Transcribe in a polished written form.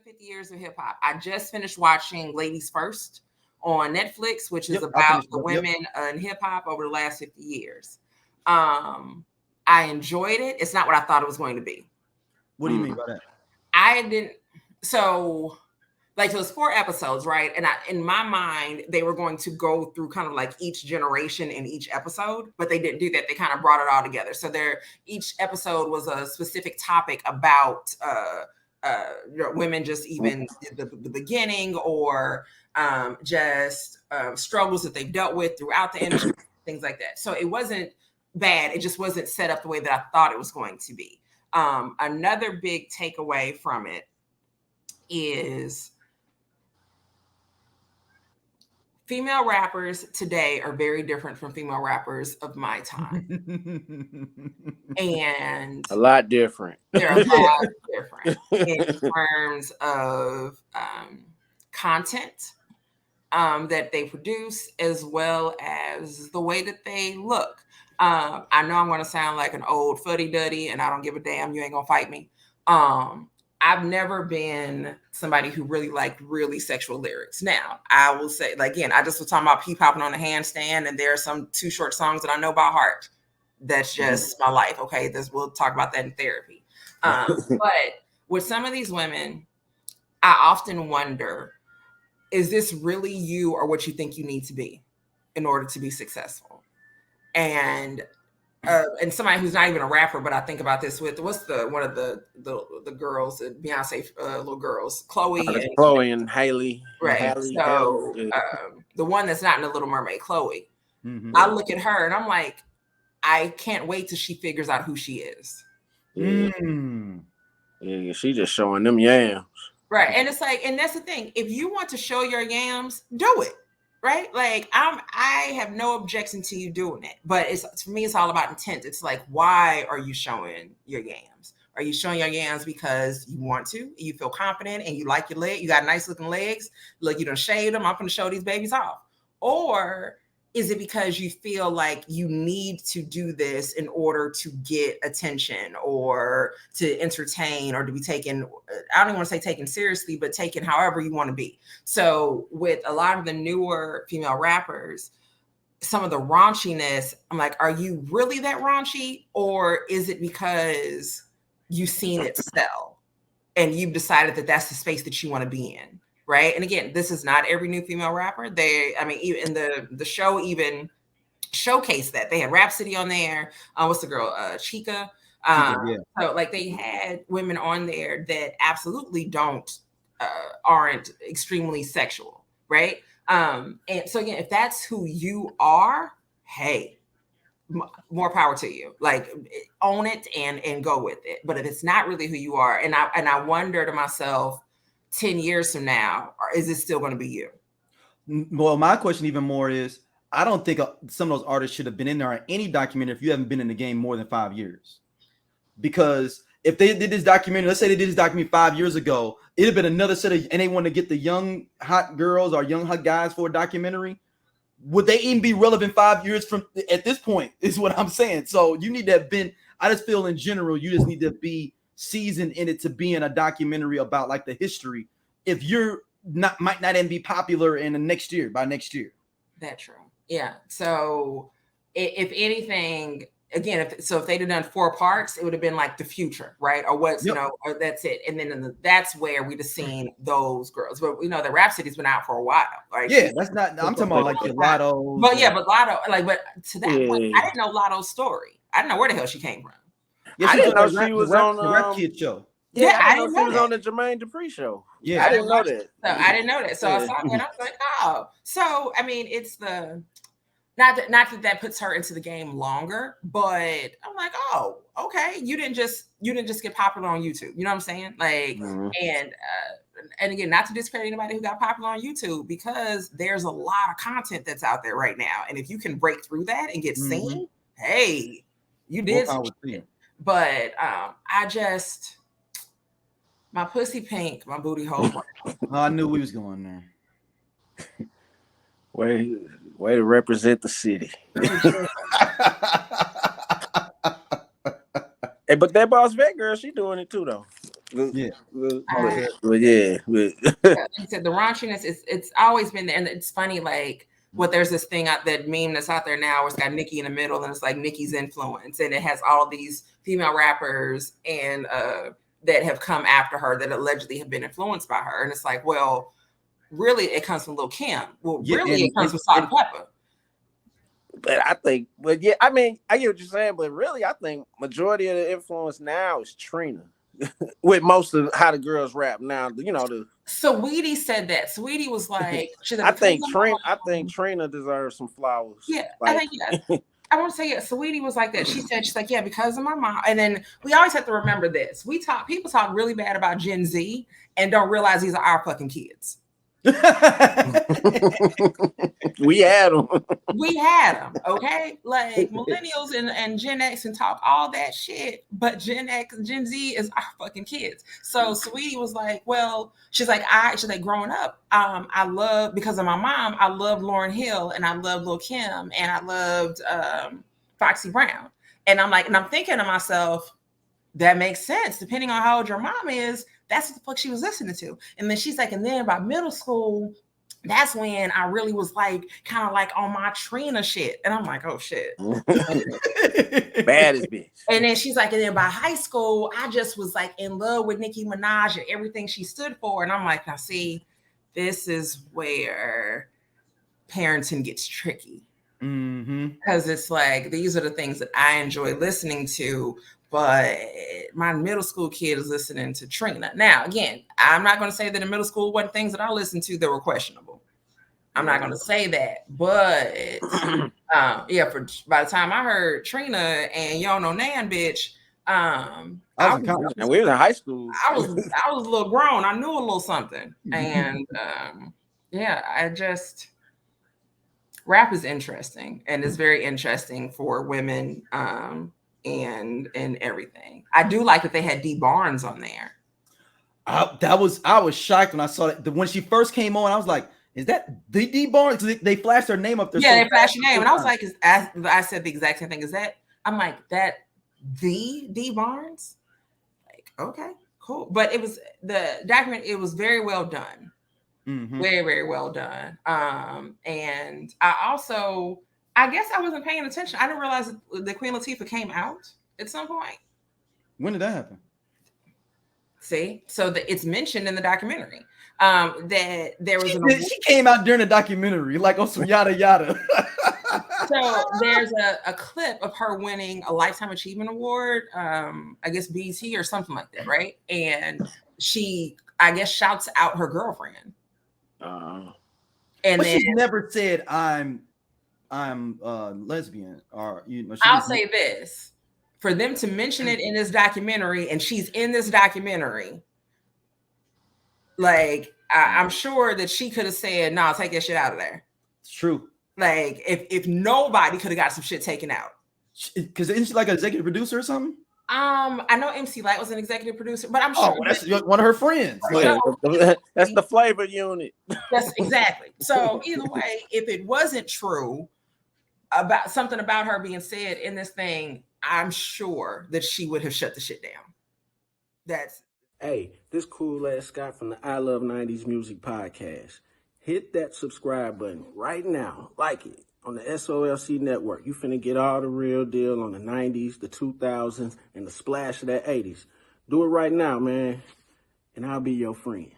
50 years of hip hop. I just finished watching Ladies First on Netflix, which is Yep, about the women in hip hop over the last 50 years. I enjoyed it. It's not what I thought it was going to be. What do you mean by that? I didn't. So, like, it was 4 episodes, right? And in my mind, they were going to go through kind of like each generation in each episode, but they didn't do that. They kind of brought it all together. So each episode was a specific topic about women, just even the beginning, or just struggles that they've dealt with throughout the industry, things like that. So it wasn't bad. It just wasn't set up the way that I thought it was going to be. Another big takeaway from it is female rappers today are very different from female rappers of my time. And a lot different. They're a lot different in terms of content that they produce, as well as the way that they look. I know I'm going to sound like an old fuddy-duddy, and I don't give a damn. You ain't going to fight me. I've never been somebody who really liked really sexual lyrics. Now, I will say, like, again, I just was talking about pee popping on a handstand, and there are some 2 short songs that I know by heart. That's just my life. Okay, we'll talk about that in therapy. But with some of these women, I often wonder, is this really you or what you think you need to be in order to be successful? And somebody who's not even a rapper, but I think about this with one of the girls, Beyonce little girls, Chloe and Hailey. Right. Hailey, so the one that's not in the Little Mermaid, Chloe. I look at her and I'm like, I can't wait till she figures out who she is. Yeah, she just showing them yams. Right. And it's like, and that's the thing. If you want to show your yams, do it. Right. Like I have no objection to you doing it. But for me, it's all about intent. It's like, why are you showing your yams? Are you showing your yams because you want to, you feel confident, and you like your leg? You got nice looking legs. Look, you done shaved them. I'm going to show these babies off. Or is it because you feel like you need to do this in order to get attention or to entertain or to be taken, I don't even want to say taken seriously, but taken however you want to be. So with a lot of the newer female rappers, some of the raunchiness, I'm like, are you really that raunchy? Or is it because you've seen it sell and you've decided that that's the space that you want to be in? Right. And again, this is not every new female rapper. Even the show even showcased that. They had Rhapsody on there. What's the girl? Chica. So like they had women on there that absolutely aren't extremely sexual. Right. And so again, if that's who you are, hey, more power to you. Like, own it and go with it. But if it's not really who you are, and I wonder to myself, 10 years from now, or is it still going to be you? Well, my question even more is, I don't think some of those artists should have been in there in any documentary if you haven't been in the game more than 5 years. Because if they did this documentary, let's say they did this documentary 5 years ago, it'd have been another set of, and they want to get the young hot girls or young hot guys for a documentary. Would they even be relevant 5 years from at this point? Is what I'm saying. So you need to have been. I just feel in general, you just need to be seasoned in it to be in a documentary about like the history. If you're might not even be popular in the by next year. That's true. Yeah. So if anything, again, if they'd have done 4 parts, it would have been like the future, right? Or what's, or that's it. And then that's where we'd have seen those girls. But the Rhapsody's been out for a while, right? Yeah, that's not, I'm talking about like the Lotto. But Lotto, but to that point, I didn't know Lotto's story. I didn't know where the hell she came from. Yeah, I didn't know she was on the Rap Kid show. Yeah, I didn't know she was on the Jermaine Dupri show. Yeah, I didn't know that. So I didn't know that. So I saw it and I was like, oh. So I mean, it's the not that puts her into the game longer, but I'm like, oh, okay. You didn't just get popular on YouTube. You know what I'm saying? Like, and again, not to discredit anybody who got popular on YouTube, because there's a lot of content that's out there right now, and if you can break through that and get seen, hey, you did. But my pussy pink, my booty hole. I knew we was going there. Way to represent the city. Hey, but that Boss Vet girl, she doing it too, though. Yeah. But yeah. Like I said, the raunchiness it's always been there, and it's funny. Like, there's this thing that meme that's out there now. Where it's got Nicki in the middle, and it's like Nicki's influence, and it has all these female rappers and that have come after her that allegedly have been influenced by her, and it's like, well, really, it comes from Lil Kim. Well, Yeah, really, it comes from Salt and Pepper. But I think, but yeah, I mean, I get what you're saying, but really, I think majority of the influence now is Trina, with most of how the girls rap now. You know, Saweetie said that. Saweetie was like, I think Trina deserves some flowers. Yeah, like, I think yeah. I want to say Saweetie was like that. She's like, yeah, because of my mom. And then we always have to remember this. People talk really bad about Gen Z and don't realize these are our fucking kids. We had them. We had them, okay? Like millennials and Gen X and talk all that shit, but Gen Z is our fucking kids. So Saweetie was like, well, she's like, growing up, I love, because of my mom, I loved Lauryn Hill and I loved Lil Kim and I loved Foxy Brown. And I'm like, and I'm thinking to myself, that makes sense. Depending on how old your mom is, that's what the fuck she was listening to. And then she's like, and then by middle school, that's when I really was like, kind of like on my Trina shit. And I'm like, oh shit. Baddest bitch. And then she's like, and then by high school, I just was like in love with Nicki Minaj and everything she stood for. And I'm like, now see, this is where parenting gets tricky. Because it's like, these are the things that I enjoy listening to, but my middle school kid is listening to Trina. Now, again, I'm not going to say that in middle school wasn't things that I listened to that were questionable. I'm not going to say that, but yeah, by the time I heard Trina and Y'all Know Nan, bitch, and we were in high school. I was a little grown. I knew a little something, and yeah, rap is interesting, and it's very interesting for women, and everything. I do like that they had D Barnes on there. I was shocked when I saw that. When she first came on, I was like, is that the D Barnes? They flashed her name up there. Yeah, they flashed her name, and I was like, I said the exact same thing. Is that? I'm like, that the D Barnes? Like, okay, cool. But it was the document. It was very well done. Very, very well done. And I guess I wasn't paying attention. I didn't realize that Queen Latifah came out at some point. When did that happen? See, so it's mentioned in the documentary that there was she came out during the documentary, like on some yada yada. So there's a clip of her winning a Lifetime Achievement Award, I guess BET or something like that, right? And she, I guess, shouts out her girlfriend. And but then, she's never said I'm lesbian, or I'll say this: for them to mention it in this documentary, and she's in this documentary, like I'm sure that she could have said, "No, take that shit out of there." It's true. Like if nobody could have got some shit taken out, because isn't she like an executive producer or something? I know MC Light was an executive producer, but I'm sure that's one of her friends. That's the flavor unit. That's exactly. So either way, if it wasn't true about something about her being said in this thing, I'm sure that she would have shut the shit down. Hey, this cool ass Scott from the I Love 90s Music Podcast. Hit that subscribe button right now. Like it. On the SOLC Network, you finna get all the real deal on the 90s, the 2000s, and the splash of that 80s. Do it right now, man, and I'll be your friend.